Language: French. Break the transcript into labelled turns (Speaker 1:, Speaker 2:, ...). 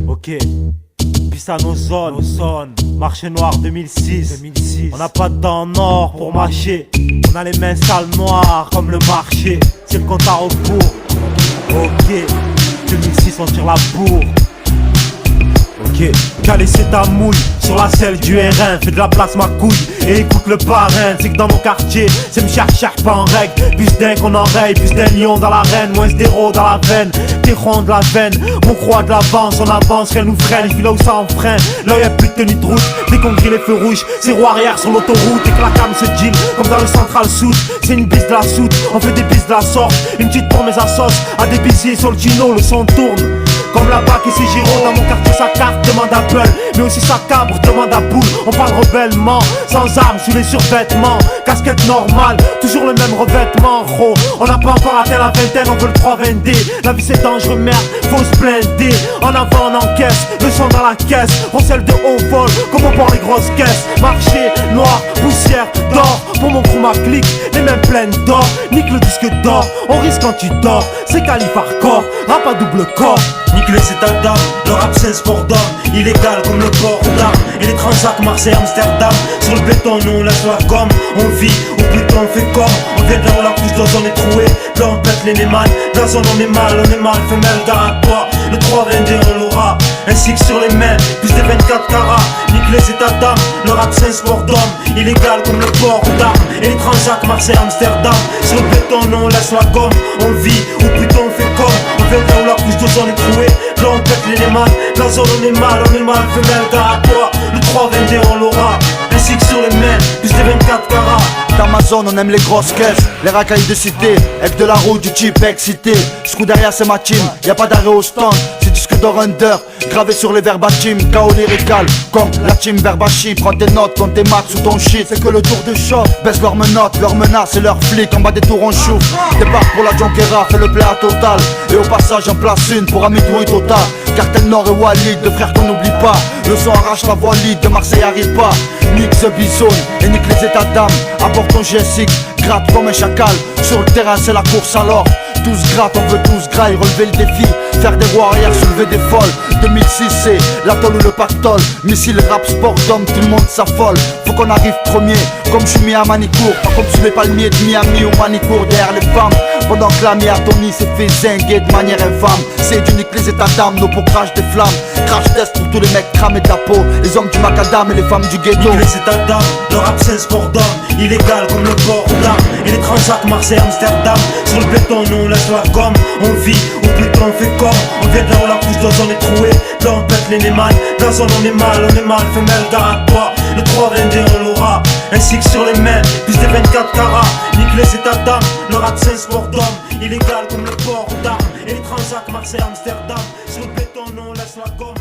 Speaker 1: Ok, pisse à nos zones, marché noir 2006. On n'a pas de dents en or pour mâcher. On a les mains sales noires comme le marché. C'est le compte à rebours. Ok, 2006 on tire la bourre. Ok, t'as laissé ta mouille sur la selle du R1. Fais de la place ma couille et écoute le parrain. C'est que dans mon quartier, c'est me cherche pas en règle. Plus d'un qu'on enraye, plus d'un lion dans l'arène. Moins d'héros dans la veine, des ronds de la veine. Mon croix de l'avance, on avance, rien nous freine. Je vis là où ça en freine, là y'a plus de tenue de route. Dès qu'on grille les feux rouges, c'est roue arrière sur l'autoroute. Et que la cam se deal comme dans le Central South. C'est une bise de la soute, on fait des bises de la sorte. Une petite pour mes assos, à des bisiers sur le chino, le son tourne. Comme la BAC et ses gyros, dans mon quartier sa carte demande à Peul. Mais aussi sa cabre demande à Boule. On parle rebellement, sans armes, sous les survêtements. Casquette normale, toujours le même revêtement. Gros, on n'a pas encore atteint la vingtaine, on veut le 320D. La vie c'est dangereux, merde, faut se blinder. En avant on encaisse, le son dans la caisse. Roncelle de haut vol, comme on porte les grosses caisses. Marché, noir, poussière, d'or. Pour mon crew ma clique, les mains pleines d'or. Nique le disque d'or, on risque quand tu dors. C'est calife hardcore, rap à double corps.
Speaker 2: Nique les états d'âme, le rap c'est un sport d'homme. Illégal comme le port d'armes. Et les transats Marseille, Amsterdam. Sur le béton nous on laisse la gomme. On vit, ou plutôt on fait comme. On vient de là où la couche d'ozone est trouée. Là on pète les némanes, dans la zone on est mal, femelle gare à toi. Le 322 on l'aura, ainsi que sur les mains, plus de 24 carats. Nique les états d'âme, le rap c'est un sport d'homme. Illégal comme le port d'armes. Et les transats Marseille, Amsterdam. Sur le béton nous on laisse la gomme. On vit, ou plutôt on fait comme. On vient de là où la couche d'ozone est trouée. Là on pète les némanes, dans la zone on est mal, femelle gare à toi. Le 322 on l'aura, ainsi que sur les mains, plus de 24 carats.
Speaker 3: Dans ma zone on aime les grosses caisses, les racailles de cité, avec de la roue du type excité. Jusqu'où derrière c'est ma team, y'a pas d'arrêt au stand. C'est disque d'or under, gravé sur les verbatim. KO lyrical, comme la team verbachi. Prends tes notes, compte tes max ou ton shit. C'est que le tour de shop, baisse leurs menottes, leurs menaces et leurs flics. En bas des tours on chouffe, départ pour la Jonquera, fait le play à total. Et au passage en place une pour Amidouille total. Cartel Nord et Walid, deux frères qu'on n'oublie pas. Le son arrache la voix libre, de Marseille arrive pas. Nique ce bison et nique les états d'âme. Apporte ton GSX, gratte comme un chacal. Sur le terrain c'est la course alors. Tous gratte, on veut tous graille, relever le défi. Faire des roues arrière, soulever des folles. 2006 c'est l'atoll ou le pactole. Missile, rap, sport d'homme, tout le monde s'affole. Faut qu'on arrive premier, comme je suis mis à Manicourt. Pas comme sous les palmiers de Miami ou Manicourt derrière les femmes. Pendant que la Tony s'est fait zinguer de manière infâme. C'est du nique les états d'âme, nos peaux crachent des flammes. Crash test pour tous les mecs cramés de la peau. Les hommes du macadam et les femmes du ghetto.
Speaker 2: Nique les états d'âme, le rap c'est un sport d'homme. Illégal comme le port d'armes. Et les transats Marseille, Amsterdam. Sur le béton nous on laisse la gomme. On vit, ou plutôt on fait comme. On vient de là où la couche d'ozone est trouée. Là on pète les némanes, dans la zone on est mal, femelle gare à toi. Le 322 on l'aura, ainsi que sur les mains, plus de 24 carats. Nique les états d'âme, le rap c'est un sport d'homme. Illégal comme le port d'armes. Et les transats Marseille, Amsterdam. Sur le béton nous on laisse la gomme.